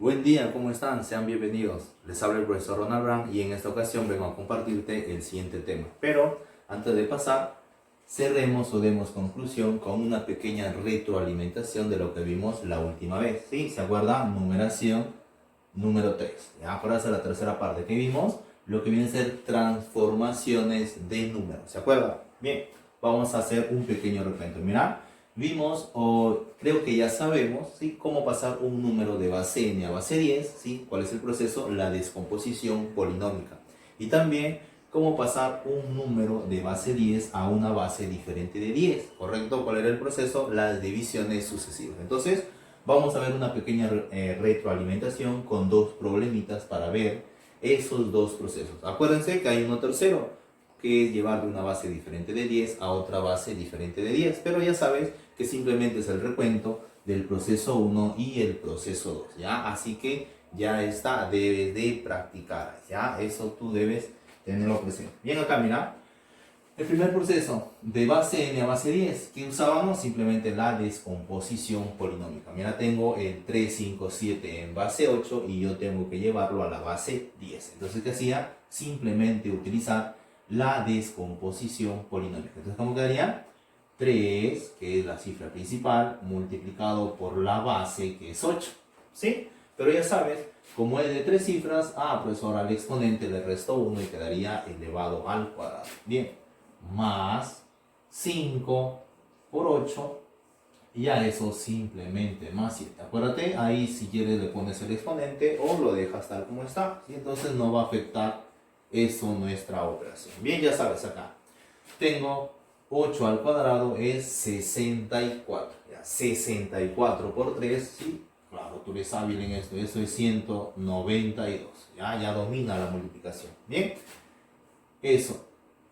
Buen día, ¿cómo están? Sean bienvenidos. Les habla el profesor Ronald Brown y en esta ocasión vengo a compartirte el siguiente tema. Pero antes de pasar, cerremos o demos conclusión con una pequeña retroalimentación de lo que vimos la última vez. ¿Sí? ¿Se acuerdan? Numeración número 3. Ya, ahora es la tercera parte que vimos, lo que viene a ser transformaciones de números. ¿Se acuerdan? Bien, vamos a hacer un pequeño recuento. Mira. Vimos, o creo que ya sabemos, ¿sí?, cómo pasar un número de base n a base 10, ¿sí? ¿Cuál es el proceso? La descomposición polinómica. Y también cómo pasar un número de base 10 a una base diferente de 10, ¿correcto? ¿Cuál era el proceso? Las divisiones sucesivas. Entonces, vamos a ver una pequeña retroalimentación con dos problemitas para ver esos dos procesos. Acuérdense que hay uno tercero, que es llevar de una base diferente de 10 a otra base diferente de 10. Pero ya sabes que simplemente es el recuento del proceso 1 y el proceso 2, ¿ya? Así que ya está, debes de practicar, ¿ya? Eso tú debes tenerlo presente. Bien, acá mira, el primer proceso de base n a base 10, que usábamos simplemente la descomposición polinómica. Mira, tengo el 3, 5, 7 en base 8 y yo tengo que llevarlo a la base 10. Entonces, ¿qué hacía? Simplemente utilizar la descomposición polinómica. Entonces, ¿cómo quedaría? 3, que es la cifra principal, multiplicado por la base, que es 8. ¿Sí? Pero ya sabes, como es de 3 cifras, pues ahora al exponente le resto 1 y quedaría elevado al cuadrado. Bien, más 5 por 8, y a eso simplemente más 7. Acuérdate, ahí si quieres le pones el exponente o lo dejas tal como está, ¿sí? Entonces no va a afectar eso nuestra operación. Bien, ya sabes, acá tengo 8 al cuadrado es 64. Ya, 64 por 3, ¿sí? Claro, tú eres hábil en esto. Eso es 192. Ya domina la multiplicación. Bien, eso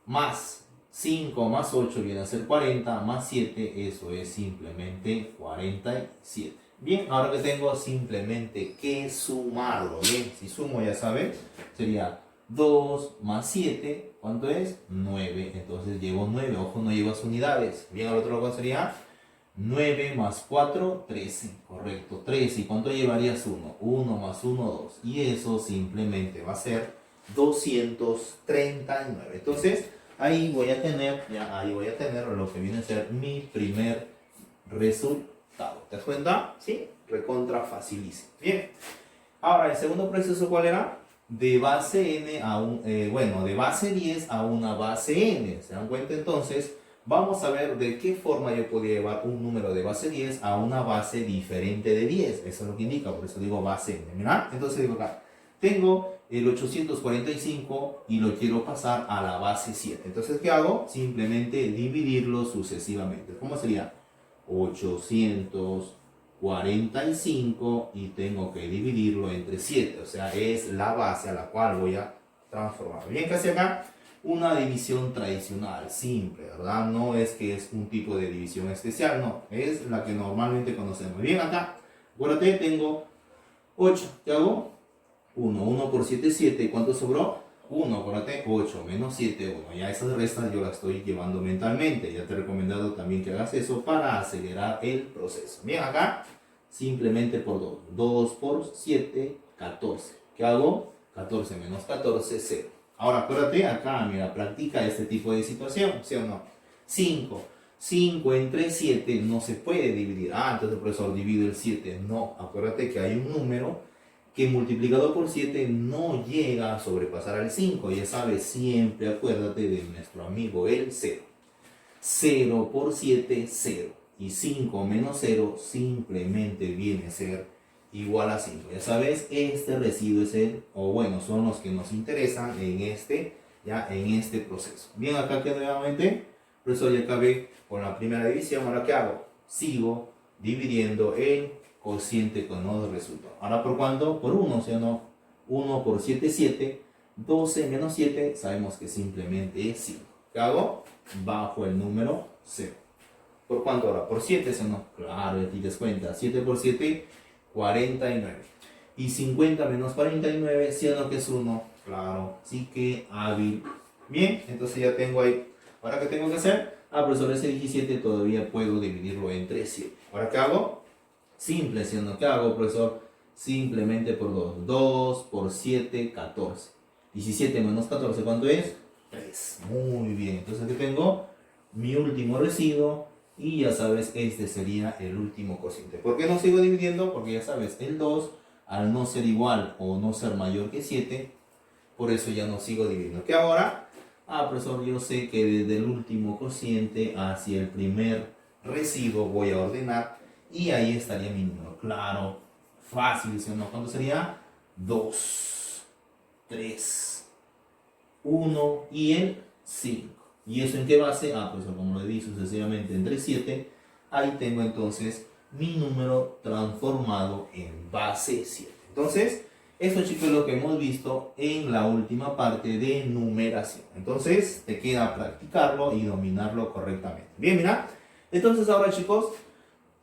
más 5 más 8 viene a ser 40, más 7, eso es simplemente 47. Bien, ahora que tengo simplemente que sumarlo. Bien, si sumo ya sabes, sería 2 más 7, ¿cuánto es? 9. Entonces llevo 9, ojo, no llevas unidades. Bien, al otro lado sería 9 más 4, 13. Correcto, 13. ¿Y cuánto llevarías 1? 1 más 1, 2. Y eso simplemente va a ser 239. Entonces, ahí voy a tener lo que viene a ser mi primer resultado. ¿Te das cuenta? Sí, recontra facilísimo. Bien. Ahora, el segundo proceso, ¿cuál era? De base n a de base 10 a una base n. ¿Se dan cuenta? Entonces, vamos a ver de qué forma yo podía llevar un número de base 10 a una base diferente de 10. Eso es lo que indica, por eso digo base n. ¿Mira? Entonces digo acá, tengo el 845 y lo quiero pasar a la base 7. Entonces, ¿qué hago? Simplemente dividirlo sucesivamente. ¿Cómo sería? 845 y tengo que dividirlo entre 7. O sea, es la base a la cual voy a transformar. Bien, que hace acá una división tradicional, simple, ¿verdad? No es que es un tipo de división especial, no. Es la que normalmente conocemos. Bien, acá, acuérdate, tengo 8. ¿Qué hago? 1 por 7, 7. ¿Cuánto sobró? 1, acuérdate, 8 menos 7, 1. Ya esas restas yo las estoy llevando mentalmente. Ya te he recomendado también que hagas eso para acelerar el proceso. Bien, acá, simplemente por 2. 2 por 7, 14. ¿Qué hago? 14 menos 14, 0. Ahora, acuérdate, acá, mira, practica este tipo de situación, ¿sí o no? 5. 5 entre 7 no se puede dividir. Entonces el profesor divide el 7. No, acuérdate que hay un número que multiplicado por 7 no llega a sobrepasar al 5. Ya sabes, siempre acuérdate de nuestro amigo el 0. 0 por 7, 0. Y 5 menos 0 simplemente viene a ser igual a 5. Ya sabes, este residuo es son los que nos interesan en este proceso. Bien, acá queda nuevamente. Por eso ya acabé con la primera división. Ahora, ¿qué hago? Sigo dividiendo el cociente con nos resultó. Ahora, ¿por cuánto? Por 1, ¿sí o no? 1 por 7, 7. 12 menos 7, sabemos que simplemente es 5. ¿Qué hago? Bajo el número 0. ¿Por cuánto ahora? Por 7, ¿sí o no? Claro, aquí te das cuenta. 7 por 7, 49. Y 50 menos 49, ¿sí o no que es 1? Claro, sí que hábil. Bien, entonces ya tengo ahí. ¿Ahora qué tengo que hacer? Profesor, ese 17 todavía puedo dividirlo entre 7. ¿Ahora qué hago? Simple, ¿sí o no? ¿Qué hago, profesor? simplemente por 2. 2 por 7, 14. 17 menos 14, ¿cuánto es? 3. Muy bien, entonces aquí tengo mi último residuo y ya sabes, este sería el último cociente. ¿Por qué no sigo dividiendo? Porque ya sabes, el 2 al no ser igual o no ser mayor que 7, por eso ya no sigo dividiendo. ¿Qué ahora? Profesor, yo sé que desde el último cociente hacia el primer residuo voy a ordenar y ahí estaría mi número. Claro, fácil, ¿sí o no? ¿Cuánto sería? 2, 3, 1 y el 5. ¿Y eso en qué base? Pues como lo di sucesivamente entre 7, ahí tengo entonces mi número transformado en base 7. Entonces, eso, chicos, es lo que hemos visto en la última parte de numeración. Entonces, te queda practicarlo y dominarlo correctamente. Bien, mira. Entonces, ahora, chicos,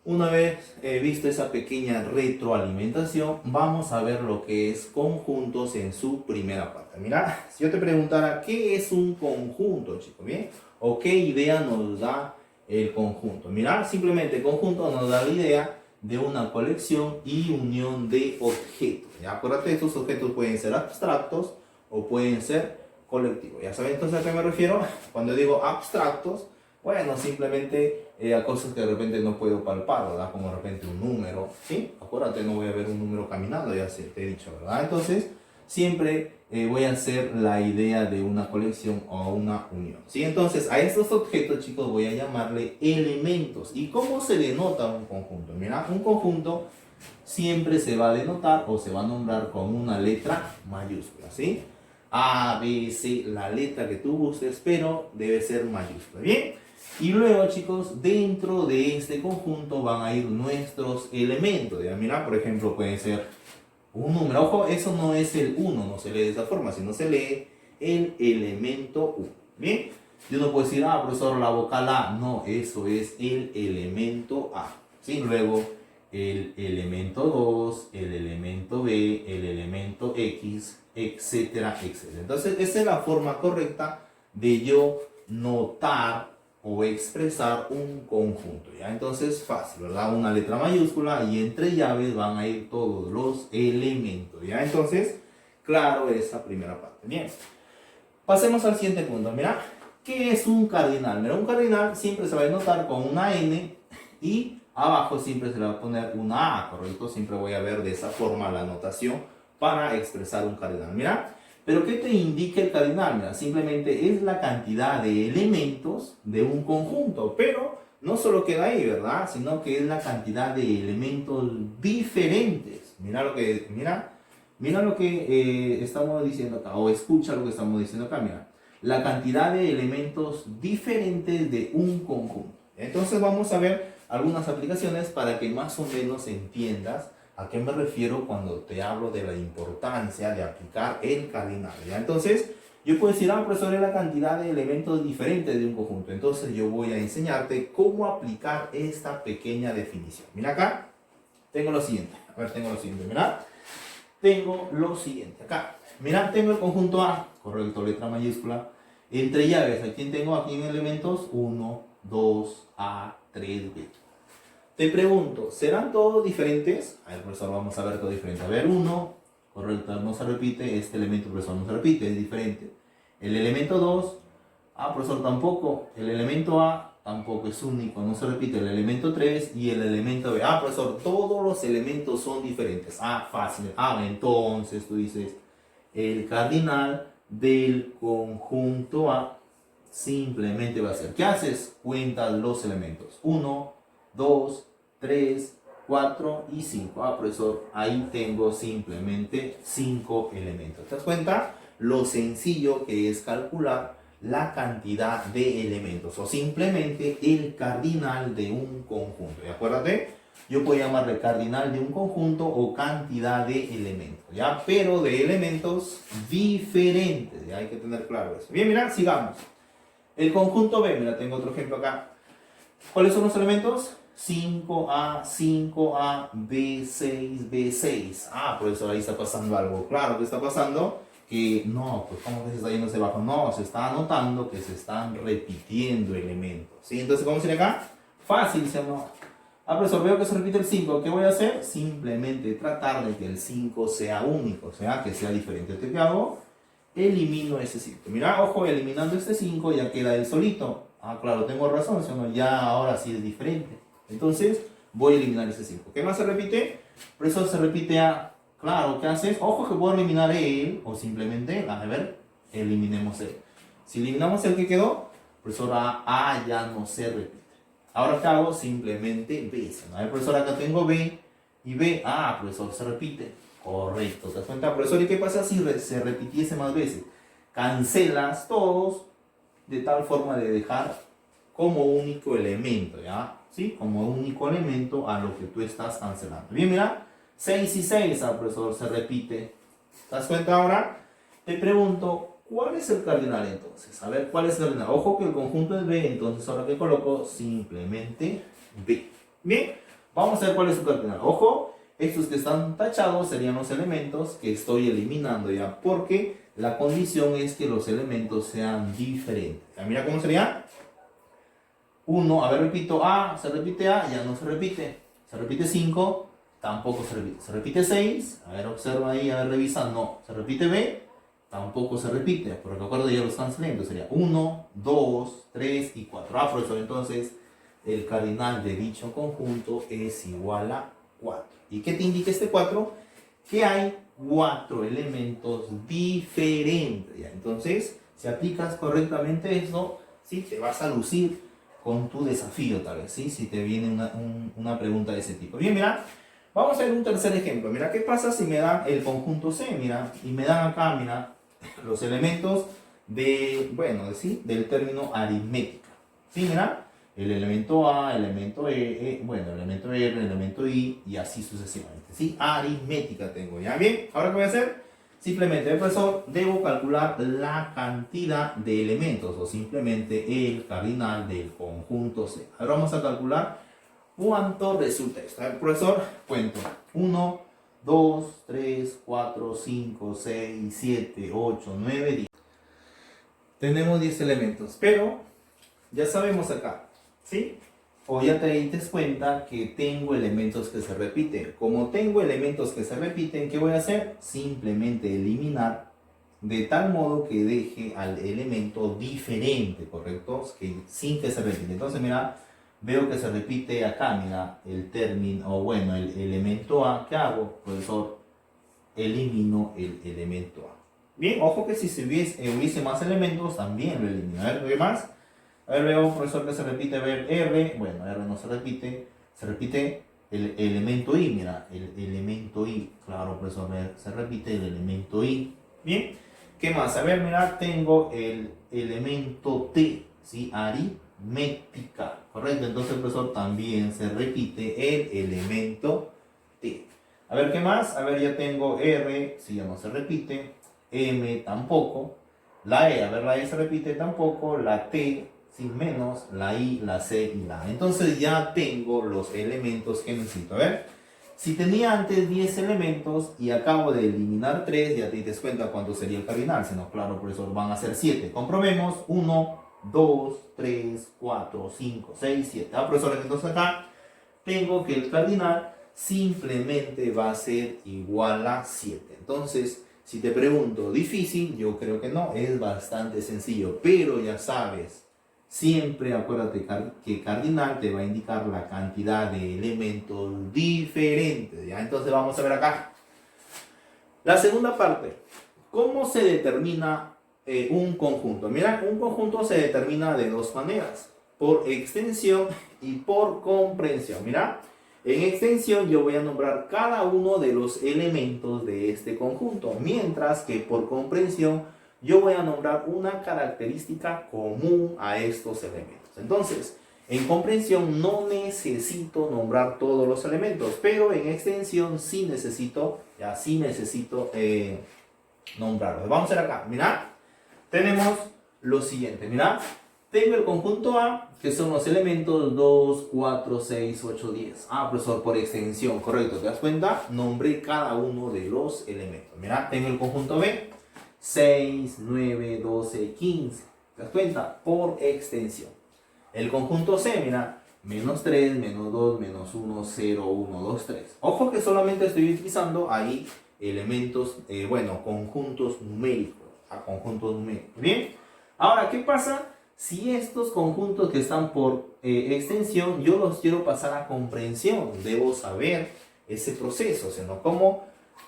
una vez visto esa pequeña retroalimentación, vamos a ver lo que es conjuntos en su primera parte. Mira, si yo te preguntara qué es un conjunto, chicos, ¿bien? O qué idea nos da el conjunto. Mira, simplemente el conjunto nos da la idea de una colección y unión de objetos. ¿Ya? Acuérdate, estos objetos pueden ser abstractos o pueden ser colectivos. ¿Ya sabes entonces a qué me refiero? Cuando digo abstractos, bueno, simplemente a cosas que de repente no puedo palpar, ¿verdad? Como de repente un número, ¿sí? Acuérdate, no voy a ver un número caminando, ya te he dicho, ¿verdad? Entonces, siempre voy a hacer la idea de una colección o una unión, ¿sí? Entonces, a estos objetos, chicos, voy a llamarle elementos. ¿Y cómo se denota un conjunto? Mira, un conjunto siempre se va a denotar o se va a nombrar con una letra mayúscula, ¿sí? A, B, C, la letra que tú gustes, pero debe ser mayúscula, ¿bien? Y luego, chicos, dentro de este conjunto van a ir nuestros elementos. ¿Ya? Mira, por ejemplo, puede ser un número. Ojo, eso no es el 1, no se lee de esa forma, sino se lee el elemento 1. ¿Bien? Yo no puedo decir, profesor, la vocal A. No, eso es el elemento A. ¿Sí? Luego, el elemento 2, el elemento B, el elemento X, etcétera, etcétera. Entonces, esa es la forma correcta de yo notar o expresar un conjunto, ¿ya? Entonces, fácil, ¿verdad? Una letra mayúscula y entre llaves van a ir todos los elementos, ¿ya? Entonces, claro, esa primera parte. Bien, pasemos al siguiente punto. Mira, ¿qué es un cardinal? Mira, un cardinal siempre se va a notar con una N y abajo siempre se le va a poner una A, ¿correcto? Siempre voy a ver de esa forma la notación para expresar un cardinal. Mira, pero ¿qué te indica el cardinal? Mira, simplemente es la cantidad de elementos de un conjunto, pero no solo queda ahí, ¿verdad? Sino que es la cantidad de elementos diferentes. Mira lo que estamos diciendo acá, o escucha lo que estamos diciendo acá, mira. La cantidad de elementos diferentes de un conjunto. Entonces vamos a ver algunas aplicaciones para que más o menos entiendas a qué me refiero cuando te hablo de la importancia de aplicar el cardinal, ¿ya? Entonces, yo puedo decir, profesor, es la cantidad de elementos diferentes de un conjunto. Entonces, yo voy a enseñarte cómo aplicar esta pequeña definición. Mira acá, tengo lo siguiente. A ver, tengo lo siguiente, mira. Tengo lo siguiente acá. Mira, tengo el conjunto A, correcto, letra mayúscula. Entre llaves, ¿a quién tengo aquí en elementos? 1, 2, A, 3, B. Te pregunto, ¿serán todos diferentes? A ver, profesor, vamos a ver todo diferente. A ver, 1, correcto, no se repite. Este elemento, profesor, no se repite, es diferente. El elemento 2, profesor, tampoco. El elemento A tampoco es único, no se repite. El elemento 3 y el elemento B. Profesor, todos los elementos son diferentes. Fácil. Entonces tú dices, el cardinal del conjunto A simplemente va a ser, ¿qué haces? Cuentas los elementos. 1, 2, 3, 4 y 5. Profesor, ahí tengo simplemente 5 elementos. ¿Te das cuenta? Lo sencillo que es calcular la cantidad de elementos o simplemente el cardinal de un conjunto. ¿Y acuérdate? Yo puedo llamarle cardinal de un conjunto o cantidad de elementos, ¿ya? Pero de elementos diferentes, ¿ya? Hay que tener claro eso. Bien, mira, sigamos. El conjunto B, mira, tengo otro ejemplo acá. ¿Cuáles son los elementos? 5A, 5A, B6, B6. Profesor, ahí está pasando algo. Claro que está pasando que no, pues ¿cómo que se está yendo hacia abajo? No, se está anotando que se están repitiendo elementos, ¿sí? Entonces, ¿cómo sería acá? Fácil, ¿sí o no? Ah, profesor, veo que se repite el 5. ¿Qué voy a hacer? Simplemente tratar de que el 5 sea único, o sea, que sea diferente. Entonces, ¿qué hago? Elimino ese 5. Mira, ojo, eliminando este 5 ya queda él solito. Ah, claro, tengo razón, ¿sí o no? Ya ahora sí es diferente. Entonces, voy a eliminar ese 5. ¿Qué más se repite? Profesor, se repite A. Claro, ¿qué haces? Ojo que puedo eliminar él o simplemente él. A ver, eliminemos él. Si eliminamos el que quedó, profesor, A ya no se repite. Ahora, ¿qué hago? Simplemente B. A ver, profesor, acá tengo B y B. Ah, profesor, se repite. Correcto. ¿Te das cuenta, profesor? ¿Y qué pasa si se repitiese más veces? Cancelas todos de tal forma de dejar como único elemento, ¿ya? ¿Sí? Como único elemento a lo que tú estás cancelando. Bien, mira. 6 y 6, ah, profesor, se repite. ¿Te das cuenta ahora? Te pregunto, ¿cuál es el cardinal entonces? A ver, ¿cuál es el cardinal? Ojo que el conjunto es B, entonces ahora que coloco simplemente B. Bien, vamos a ver cuál es su cardinal. Ojo, estos que están tachados serían los elementos que estoy eliminando ya, porque la condición es que los elementos sean diferentes. ¿Ya? Mira cómo sería. 1, a ver, repito, A, se repite A, ya no se repite. Se repite 5, tampoco se repite. Se repite 6, a ver, observa ahí, a ver, revisa, no. Se repite B, tampoco se repite, porque recuerdo ya los cancelé, sería 1, 2, 3 y 4. Ah, profesor, entonces el cardinal de dicho conjunto es igual a 4. ¿Y qué te indica este 4? Que hay 4 elementos diferentes. ¿Ya? Entonces, si aplicas correctamente eso, ¿sí? Te vas a lucir con tu desafío tal vez, ¿sí? Si te viene una pregunta de ese tipo. Bien, mira, vamos a ver un tercer ejemplo. Mira, ¿qué pasa si me dan el conjunto C? Mira, y me dan acá, mira, los elementos de, bueno, ¿sí? Del término aritmética. ¿Sí? Mira, el elemento A, el elemento bueno, el elemento R, el elemento I, y así sucesivamente. ¿Sí? Aritmética tengo, ¿ya? Bien, ¿ahora qué voy a hacer? Simplemente, profesor, debo calcular la cantidad de elementos o simplemente el cardinal del conjunto C. Ahora vamos a calcular cuánto resulta esto. A ver, profesor, cuento. 1, 2, 3, 4, 5, 6, 7, 8, 9, 10. Tenemos 10 elementos, pero ya sabemos acá, ¿sí? O ya te diste cuenta que tengo elementos que se repiten. Como tengo elementos que se repiten, ¿qué voy a hacer? Simplemente eliminar de tal modo que deje al elemento diferente, ¿correcto? Sin que se repita. Entonces, mira, veo que se repite acá, mira, el término, o bueno, el elemento A. ¿Qué hago, profesor? Elimino el elemento A. Bien, ojo que si hubiese más elementos, también lo elimino. A ver, ¿qué más? A ver, veo, profesor, que se repite, ver R. Bueno, R no se repite. Se repite el elemento I, mira, el elemento I. Claro, profesor, se repite el elemento I. Bien, ¿qué más? A ver, mira, tengo el elemento T, ¿sí? Aritmética, ¿correcto? Entonces, profesor, también se repite el elemento T. A ver, ¿qué más? A ver, ya tengo R, sí, ya no se repite. M tampoco. La E, a ver, la E se repite tampoco. La T, sin menos, la I, la C y la A. Entonces ya tengo los elementos que necesito. A ver, si tenía antes 10 elementos y acabo de eliminar 3, ya te das cuenta cuánto sería el cardinal. Si no, claro, profesor, van a ser 7. Comprobemos. 1, 2, 3, 4, 5, 6, 7. Ah, profesor, entonces acá tengo que el cardinal simplemente va a ser igual a 7. Entonces, si te pregunto, ¿difícil? Yo creo que no, es bastante sencillo, pero ya sabes, siempre acuérdate que cardinal te va a indicar la cantidad de elementos diferentes, ¿ya? Entonces vamos a ver acá. La segunda parte, ¿cómo se determina un conjunto? Mira, un conjunto se determina de dos maneras, por extensión y por comprensión. Mira, en extensión yo voy a nombrar cada uno de los elementos de este conjunto, mientras que por comprensión yo voy a nombrar una característica común a estos elementos. Entonces, en comprensión no necesito nombrar todos los elementos, pero en extensión sí necesito nombrarlos. Vamos a ver acá, mira, tenemos lo siguiente, mira. Tengo el conjunto A, que son los elementos 2, 4, 6, 8, 10. Ah, profesor, por extensión, correcto. ¿Te das cuenta? Nombré cada uno de los elementos. Mira, tengo el conjunto B, 6, 9, 12, 15. ¿Te das cuenta? Por extensión. El conjunto C, mira, menos 3, menos 2, menos 1, 0, 1, 2, 3. Ojo que solamente estoy utilizando ahí elementos, conjuntos numéricos. A conjuntos numéricos. Bien, ahora, ¿qué pasa si estos conjuntos que están por extensión yo los quiero pasar a comprensión? Debo saber ese proceso, sino cómo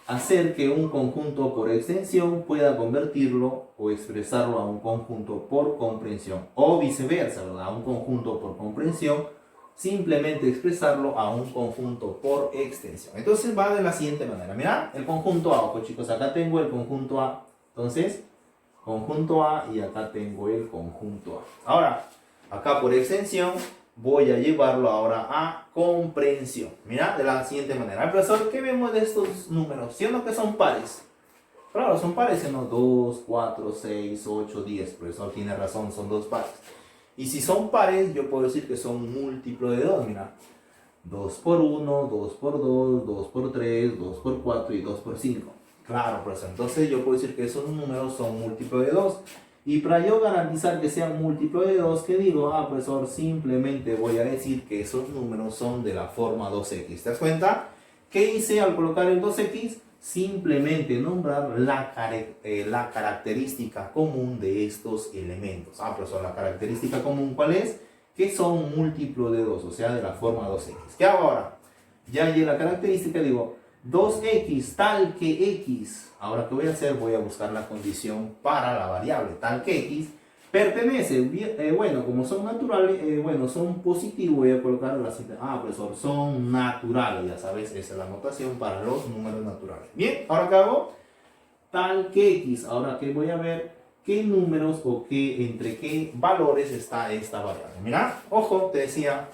hacer que un conjunto por extensión pueda convertirlo o expresarlo a un conjunto por comprensión, o viceversa, ¿verdad? A un conjunto por comprensión, simplemente expresarlo a un conjunto por extensión. Entonces va de la siguiente manera. Mira, el conjunto A, ojo chicos, acá tengo el conjunto A. Entonces, conjunto A y acá tengo el conjunto A. Ahora, acá por extensión voy a llevarlo ahora a comprensión. Mira, de la siguiente manera. Profesor, ¿qué vemos de estos números? ¿Siendo que son pares? Claro, son pares, ¿no? 2, 4, 6, 8, 10. Profesor tiene razón, son dos pares. Y si son pares, yo puedo decir que son múltiplo de 2, mira. 2 por 1, 2 por 2, 2 por 3, 2 por 4 y 2 por 5. Claro, profesor. Entonces yo puedo decir que esos números son múltiplo de 2. Y para yo garantizar que sean múltiplo de 2, ¿qué digo? Profesor, simplemente voy a decir que esos números son de la forma 2x. ¿Te das cuenta? ¿Qué hice al colocar el 2x? Simplemente nombrar la característica común de estos elementos. Profesor, la característica común, ¿cuál es? Que son múltiplo de 2, o sea, de la forma 2x. ¿Qué hago ahora? Ya llegué a la característica, digo 2x tal que x. Ahora, ¿qué voy a hacer? Voy a buscar la condición para la variable tal que x pertenece. Como son naturales, son positivos, voy a colocar la cita. Profesor, son naturales, ya sabes, esa es la notación para los números naturales. Bien, ahora ¿qué hago? Tal que x. Ahora, ¿qué voy a ver? ¿Qué números o entre qué valores está esta variable? Mira, ojo, te decía,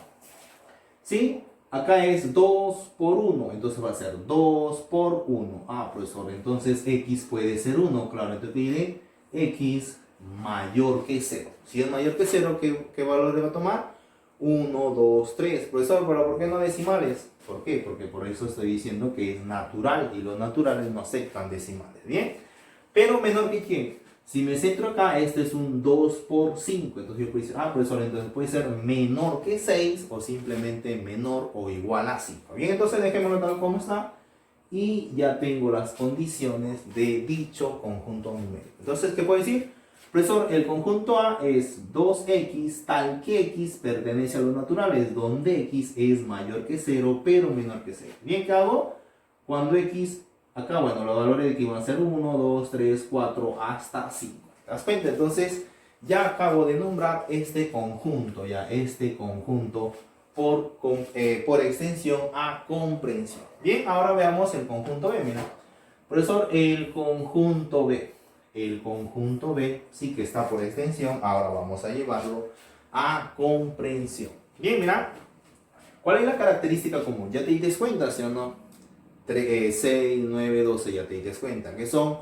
¿sí? Acá es 2 por 1, entonces va a ser 2 por 1. Profesor, entonces x puede ser 1, claro, entonces diré x mayor que 0. Si es mayor que 0, ¿qué valor va a tomar? 1, 2, 3. Profesor, ¿pero por qué no decimales? ¿Por qué? Porque por eso estoy diciendo que es natural y los naturales no aceptan decimales, ¿bien? Pero menor que ¿quién? Si me centro acá, este es un 2 por 5. Entonces yo puedo decir, profesor, entonces puede ser menor que 6 o simplemente menor o igual a 5. Bien, entonces dejémoslo tal como está. Y ya tengo las condiciones de dicho conjunto numérico. Entonces, ¿qué puedo decir? Profesor, el conjunto A es 2x tal que x pertenece a los naturales, donde x es mayor que 0, pero menor que 0. Bien, ¿qué hago? Cuando x... Acá, los valores de x van a ser 1, 2, 3, 4, hasta 5. ¿Te das cuenta? Entonces, ya acabo de nombrar este conjunto, por extensión a comprensión. Bien, ahora veamos el conjunto B. Mira, profesor, el conjunto B. El conjunto B sí que está por extensión. Ahora vamos a llevarlo a comprensión. Bien, mira, ¿cuál es la característica común? ¿Ya te diste cuenta, sí o no? 6, 9, 12, ya te das cuenta que son,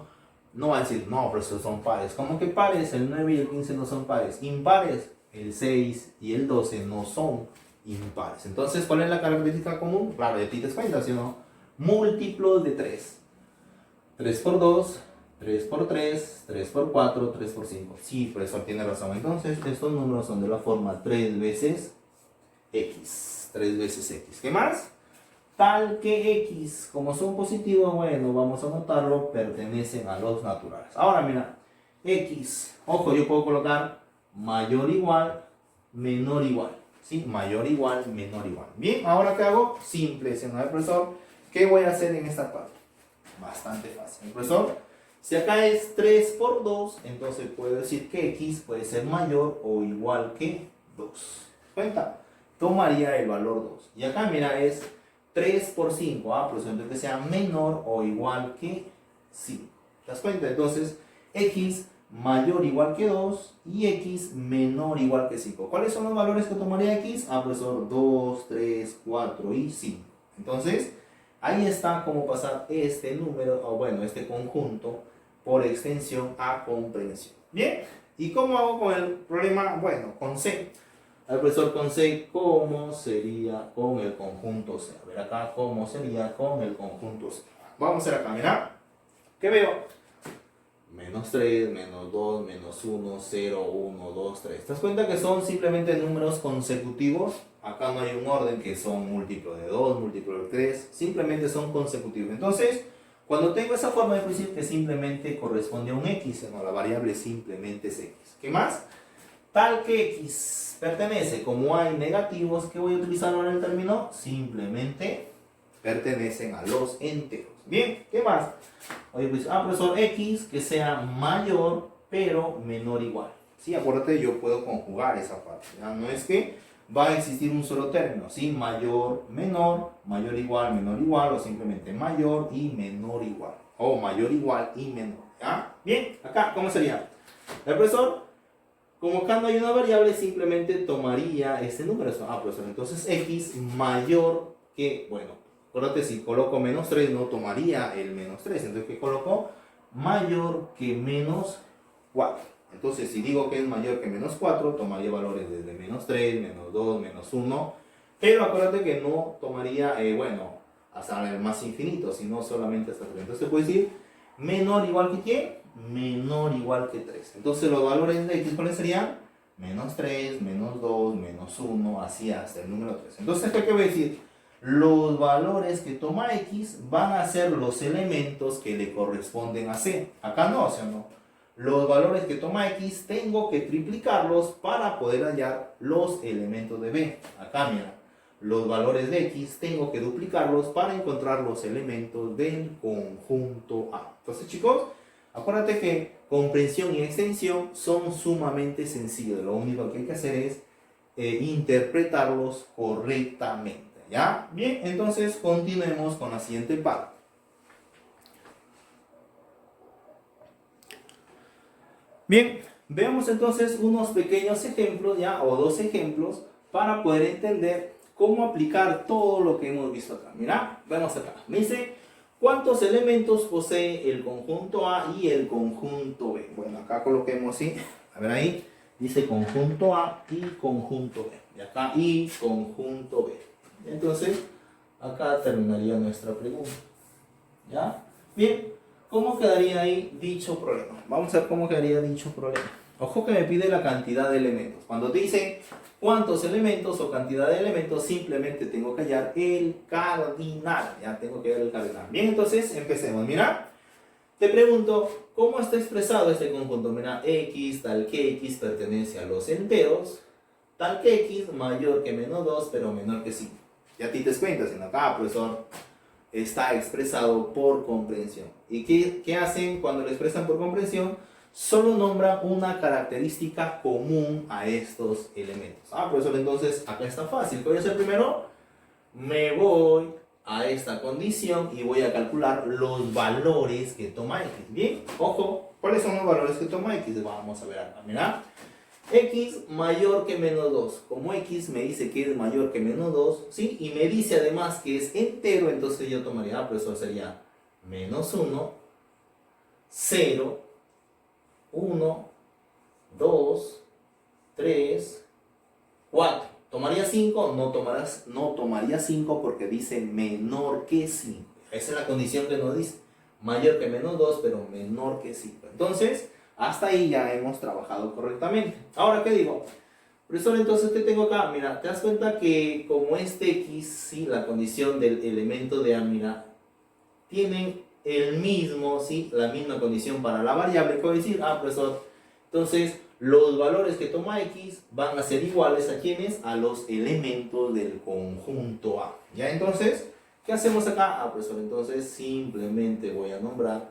no va a decir, no, pero esos son pares. ¿Cómo que pares? El 9 y el 15 no son pares. Impares, el 6 y el 12 no son impares. Entonces, ¿cuál es la característica común? Claro, ya te das cuenta, ¿sí o no? Múltiplos de 3. 3 por 2, 3 por 3, 3 por 4, 3 por 5. Sí, profesor, tiene razón. Entonces, estos números son de la forma 3 veces x. 3 veces x. ¿Qué más? Tal que x, como son positivos, vamos a anotarlo, pertenecen a los naturales. Ahora mira, x, ojo, yo puedo colocar mayor igual, menor igual, ¿sí? Mayor igual, menor igual. Bien, ahora ¿qué hago? Simple, señor profesor, ¿qué voy a hacer en esta parte? Bastante fácil, profesor. Si acá es 3 por 2, entonces puedo decir que x puede ser mayor o igual que 2. ¿Cuenta? Tomaría el valor 2. Y acá mira es 3 por 5, por ejemplo, que sea menor o igual que 5. ¿Te das cuenta? Entonces, x mayor o igual que 2 y x menor o igual que 5. ¿Cuáles son los valores que tomaría x? Profesor, 2, 3, 4 y 5. Entonces, ahí está cómo pasar este número, este conjunto por extensión a comprensión. Bien, ¿y cómo hago con el problema? Con C. Al profesor, con C, ¿cómo sería con el conjunto C? A ver acá, ¿cómo sería con el conjunto C? Vamos a hacer acá, mira. ¿Qué veo? Menos 3, menos 2, menos 1, 0, 1, 2, 3. ¿Te das cuenta que son simplemente números consecutivos? acá no hay un orden que son múltiplo de 2, múltiplo de 3, simplemente son consecutivos. Entonces, cuando tengo esa forma de decir que simplemente corresponde a un x, no, la variable simplemente es x. ¿Qué más? Tal que x pertenece, como hay negativos, ¿qué voy a utilizar ahora en el término? Simplemente pertenecen a los enteros. Bien, ¿qué más? Oye, pues, profesor, x que sea mayor pero menor o igual. Sí, acuérdate, yo puedo conjugar esa parte. ¿Ya? No es que va a existir un solo término, ¿sí? Mayor, menor igual, menor igual, o simplemente mayor y menor igual. O mayor igual y menor. ¿Ya? Bien, acá, ¿cómo sería? El profesor, como acá no hay una variable, simplemente tomaría este número. Profesor, entonces x mayor que, bueno, acuérdate, si coloco menos 3, no tomaría el menos 3. Entonces, ¿qué coloco? Mayor que menos 4. Entonces, si digo que es mayor que menos 4, tomaría valores desde menos 3, menos 2, menos 1. Pero acuérdate que no tomaría, hasta el más infinito, sino solamente hasta 3. Entonces, puedo decir menor igual que ¿quién? Menor igual que 3. Entonces, los valores de x, ¿cuáles serían? Menos 3, menos 2, menos 1, así hasta el número 3. Entonces, ¿qué voy a decir? Los valores que toma x van a ser los elementos que le corresponden a c. Acá no, o sea, no. Los valores que toma x tengo que triplicarlos para poder hallar los elementos de b. Acá mira, los valores de x tengo que duplicarlos para encontrar los elementos del conjunto A. Entonces, chicos, acuérdate que comprensión y extensión son sumamente sencillos. Lo único que hay que hacer es interpretarlos correctamente. ¿Ya? Bien, entonces continuemos con la siguiente parte. Bien, veamos entonces unos pequeños ejemplos, ¿ya? O dos ejemplos para poder entender cómo aplicar todo lo que hemos visto acá. Mira, vemos acá. Me dice, ¿cuántos elementos posee el conjunto A y el conjunto B? Bueno, acá coloquemos, ¿sí? A ver ahí, dice conjunto A y conjunto B. Y acá y conjunto B. Entonces, acá terminaría nuestra pregunta. ¿Ya? Bien. ¿Cómo quedaría ahí dicho problema? Vamos a ver cómo quedaría dicho problema. Ojo que me pide la cantidad de elementos. Cuando te dicen cuántos elementos o cantidad de elementos, simplemente tengo que hallar el cardinal. Ya tengo que hallar el cardinal. Bien, entonces empecemos. Mira, te pregunto, ¿cómo está expresado este conjunto? Mira, x, tal que x pertenece a los enteros, tal que x mayor que menos 2, pero menor que 5. Ya a ti te das cuenta, sino acá, profesor, está expresado por comprensión. ¿Y qué hacen cuando lo expresan por comprensión? Solo nombran una característica común a estos elementos. Profesor, entonces acá está fácil. ¿Qué voy a hacer primero? Me voy a esta condición y voy a calcular los valores que toma x. Bien, ojo, ¿cuáles son los valores que toma x? Vamos a ver acá, mira. X mayor que menos 2. Como x me dice que es mayor que menos 2, ¿sí? Y me dice además que es entero, entonces yo tomaría, profesor, sería menos 1, 0, 1, 2, 3, 4. ¿Tomaría 5? No tomaría 5 porque dice menor que 5. Esa es la condición que nos dice. Mayor que menos 2, pero menor que 5. Entonces, hasta ahí ya hemos trabajado correctamente. Ahora, ¿qué digo? Profesor, entonces, ¿qué tengo acá? Mira, te das cuenta que como este x, ¿sí? La condición del elemento de A, mira, tienen el mismo, ¿sí? La misma condición para la variable. ¿Qué voy a decir? Profesor, entonces los valores que toma x van a ser iguales a ¿quiénes? A los elementos del conjunto A. ¿Ya? Entonces, ¿qué hacemos acá? Profesor, entonces simplemente voy a nombrar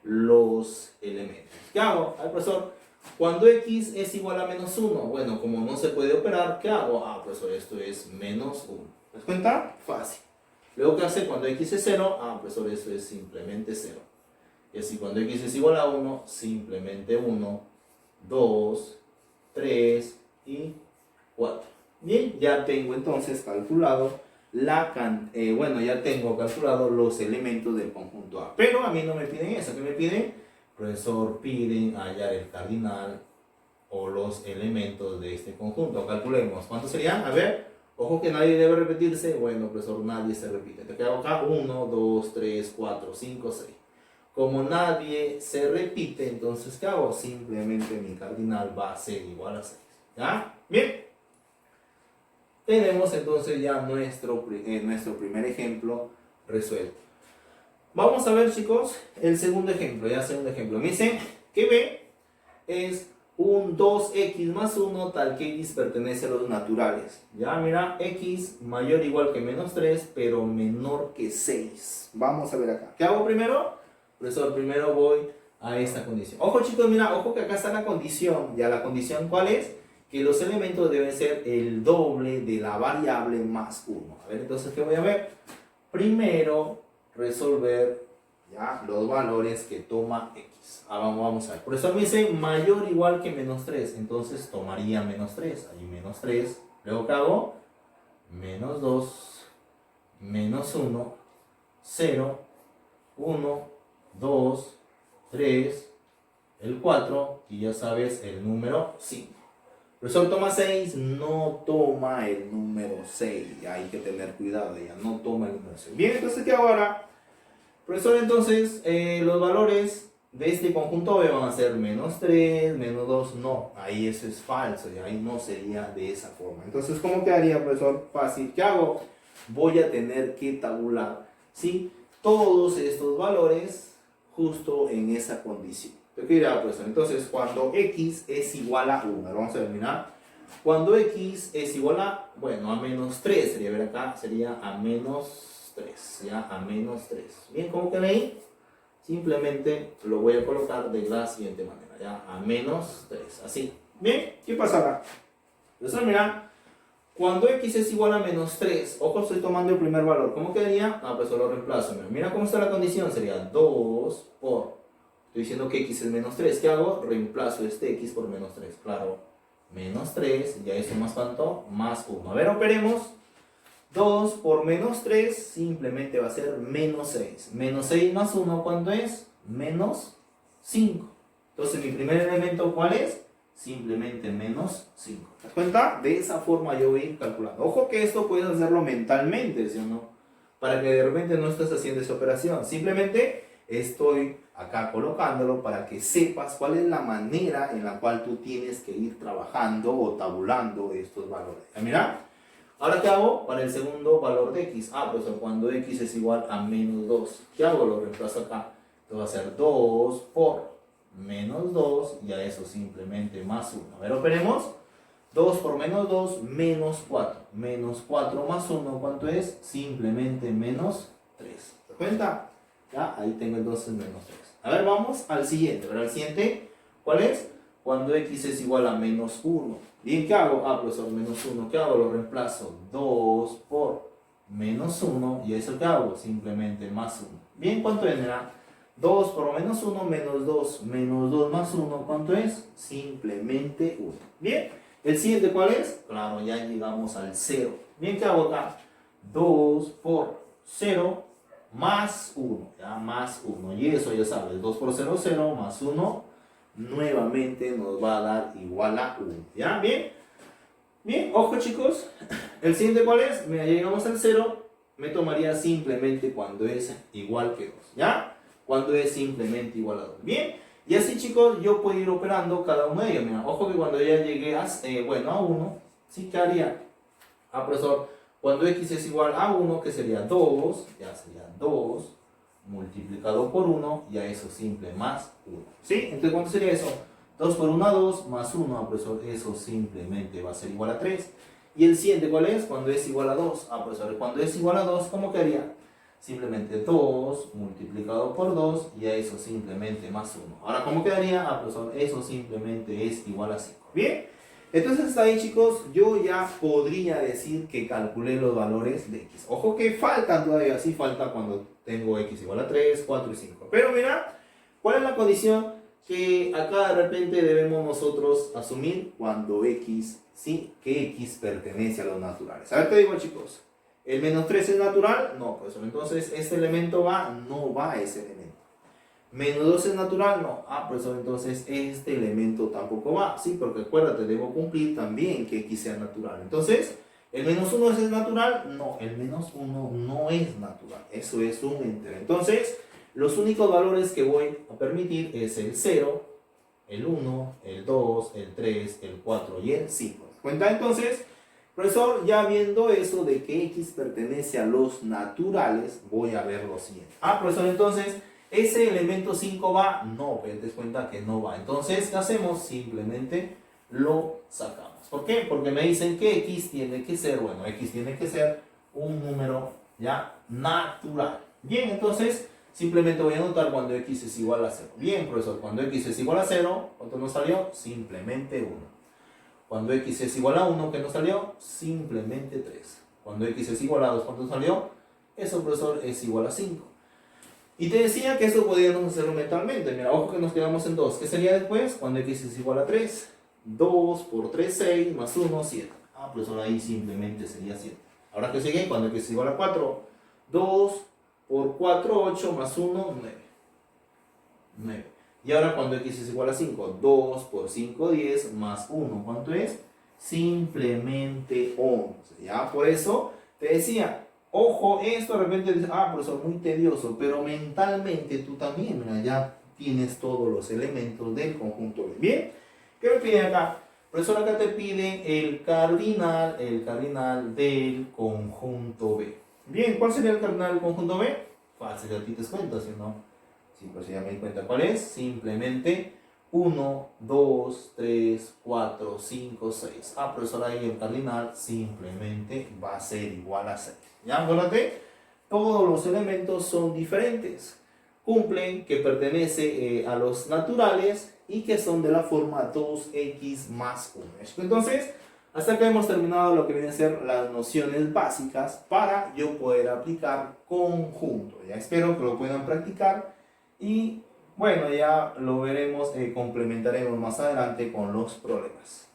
los elementos. ¿Qué hago? Profesor, cuando x es igual a menos 1, bueno, como no se puede operar, ¿qué hago? Profesor, esto es menos 1. ¿Te das cuenta? Fácil. Luego, ¿qué hace cuando x es 0? Profesor, eso es simplemente 0. Y así cuando x es igual a 1, simplemente 1, 2, 3 y 4. Bien, ya tengo entonces calculado ya tengo calculado los elementos del conjunto A. Pero a mí no me piden eso. ¿Qué me piden? Profesor, piden hallar el cardinal o los elementos de este conjunto. Calculemos. ¿Cuántos serían? A ver. Ojo que nadie debe repetirse. Bueno, profesor, nadie se repite. Te quedo acá 1, 2, 3, 4, 5, 6. Como nadie se repite, entonces, ¿qué hago? Simplemente mi cardinal va a ser igual a 6. ¿Ya? Bien. tenemos entonces ya nuestro primer ejemplo resuelto. Vamos a ver, chicos, el segundo ejemplo. Me dice que B es un 2x más 1 tal que x pertenece a los naturales. Ya, mira, x mayor o igual que menos 3, pero menor que 6. Vamos a ver acá. ¿Qué hago primero? Profesor, primero voy a esta condición. Ojo, chicos, mira, ojo que acá está la condición. Ya, la condición, ¿cuál es? Que los elementos deben ser el doble de la variable más 1. A ver, entonces, ¿qué voy a ver? Primero, resolver ya los valores que toma x. Ahora vamos a ver. Por eso me dice mayor o igual que menos 3. Entonces tomaría menos 3. Ahí menos 3. Luego, ¿qué hago? Menos 2, menos 1, 0, 1, 2, 3, el 4 y ya sabes el número 5. Profesor, toma 6, no toma el número 6. Hay que tener cuidado, ya no toma el número 6. Bien, entonces, ¿qué hago ahora? Profesor, entonces, los valores de este conjunto B van a ser menos 3, menos 2. No, ahí eso es falso, y ahí no sería de esa forma. Entonces, ¿cómo quedaría, profesor? Fácil. ¿Qué hago? Voy a tener que tabular, ¿sí? Todos estos valores justo en esa condición. ¿Qué dirá, profesor? Entonces, cuando x es igual a 1, vamos a terminar. Cuando x es igual a, bueno, a menos 3, sería, ver acá, sería a menos 3, ya, a menos 3. Bien, ¿cómo queda ahí? Simplemente lo voy a colocar de la siguiente manera, ya, a menos 3, así. Bien, ¿qué pasará? Entonces, mira, cuando x es igual a menos 3, ojo, estoy tomando el primer valor, ¿cómo quedaría? Ah, pues solo reemplazo. Mira cómo está la condición, sería 2 por... Estoy diciendo que x es menos 3. ¿Qué hago? Reemplazo este x por menos 3. Claro, menos 3. ¿Ya eso más cuánto? Más 1. A ver, operemos. 2 por menos 3 simplemente va a ser menos 6. Menos 6 más 1, ¿cuánto es? Menos 5. Entonces, mi primer elemento, ¿cuál es? Simplemente menos 5. ¿Te das cuenta? De esa forma yo voy a ir calculando. Ojo que esto puedes hacerlo mentalmente, ¿sí o no? Para que de repente no estés haciendo esa operación. Simplemente estoy acá colocándolo para que sepas cuál es la manera en la cual tú tienes que ir trabajando o tabulando estos valores. Mira, ahora ¿qué hago? Para el segundo valor de x. Ah, pues cuando x es igual a menos 2. ¿Qué hago? Lo reemplazo acá. Entonces va a ser 2 por menos 2 y a eso simplemente más 1. A ver, operemos. 2 por menos 2, menos 4. Menos 4 más 1, ¿cuánto es? Simplemente menos 3. ¿Te das cuenta? Ya, ahí tengo entonces menos 3. A ver, vamos al siguiente. ¿Verdad? El siguiente, ¿cuál es? Cuando x es igual a menos 1. Bien, ¿qué hago? Ah, profesor, menos 1. ¿Qué hago? Lo reemplazo. 2 por menos 1. ¿Y eso qué hago? Simplemente más 1. Bien, ¿cuánto vendrá? 2 por menos 1, menos 2. Menos 2 más 1, ¿cuánto es? Simplemente 1. Bien, ¿el siguiente cuál es? Claro, ya llegamos al 0. Bien, ¿qué hago acá? 2 por 0 más 1, ya, más 1, y eso ya sabes, 2 por 0, 0, más 1, nuevamente nos va a dar igual a 1, ¿ya? Bien, bien, ojo chicos, el siguiente ¿cuál es? Mira, ya llegamos al 0, me tomaría simplemente cuando es igual que 2, ¿ya? Cuando es simplemente igual a 2, bien, y así chicos, yo puedo ir operando cada uno de ellos, mira, ojo que cuando ya llegué a, a 1, ¿sí? ¿Qué haría? Ah, profesor, cuando x es igual a 1, que sería 2, ya sería 2 multiplicado por 1, y a eso simple más 1. ¿Sí? Entonces, ¿cuánto sería eso? 2 por 1, 2, más 1, ah, profesor, eso simplemente va a ser igual a 3. ¿Y el siguiente cuál es? Cuando es igual a 2. Ah, profesor, cuando es igual a 2, ¿cómo quedaría? Simplemente 2 multiplicado por 2, y a eso simplemente más 1. Ahora, ¿cómo quedaría? Ah, profesor, eso simplemente es igual a 5. ¿Bien? Entonces hasta ahí chicos, yo ya podría decir que calculé los valores de x. Ojo que faltan todavía, sí falta cuando tengo x igual a 3, 4 y 5. Pero mira, ¿cuál es la condición que acá de repente debemos nosotros asumir cuando x, sí, que x pertenece a los naturales? A ver, te digo chicos, ¿el menos 3 es natural? No, pues entonces este elemento va, no va ese elemento. Menos 2 es natural, no. Ah, profesor, entonces este elemento tampoco va. Sí, porque acuérdate, debo cumplir también que x sea natural. Entonces, ¿el menos 1 es natural? No, el menos 1 no es natural. Eso es un entero. Entonces, los únicos valores que voy a permitir es el 0, el 1, el 2, el 3, el 4 y el 5. ¿Cuenta entonces? Profesor, ya viendo eso de que X pertenece a los naturales, voy a ver lo siguiente. Profesor, entonces, ¿ese elemento 5 va? No, te das cuenta que no va. Entonces, ¿qué hacemos? Simplemente lo sacamos. ¿Por qué? Porque me dicen que X tiene que ser, bueno, X tiene que ser un número ya natural. Bien, entonces, simplemente voy a anotar cuando X es igual a 0. Bien, profesor, cuando X es igual a 0, ¿cuánto nos salió? Simplemente 1. Cuando X es igual a 1, ¿qué nos salió? Simplemente 3. Cuando X es igual a 2, ¿cuánto salió? Eso, profesor, es igual a 5. Y te decía que eso podíamos hacerlo mentalmente. Mira, ojo que nos quedamos en 2. ¿Qué sería después? Cuando X es igual a 3. 2 por 3, 6, más 1, 7. Profesor, ahí simplemente sería 7. Ahora que sigue, cuando X es igual a 4. 2 por 4, 8, más 1, 9. 9. Y ahora cuando X es igual a 5, 2 por 5, 10, más 1, ¿cuánto es? Simplemente 11. Ya, por eso te decía, ojo, esto de repente dices, profesor, muy tedioso, pero mentalmente tú también, mira, ya tienes todos los elementos del conjunto B. Bien, ¿qué me pide acá? Profesor, acá te pide el cardinal del conjunto B. Bien, ¿cuál sería el cardinal del conjunto B? Fácil, a ti te cuento, ¿sí o no? Sí, pues ya me di cuenta cuál es. Simplemente 1, 2, 3, 4, 5, 6. Profesor, ahí el cardinal simplemente va a ser igual a 6. ¿Ya? Acuérdate, todos los elementos son diferentes. Cumplen que pertenece a los naturales y que son de la forma 2x más 1. Entonces, hasta acá hemos terminado lo que vienen a ser las nociones básicas para yo poder aplicar conjunto. Ya espero que lo puedan practicar. Y bueno, ya lo veremos, complementaremos más adelante con los problemas.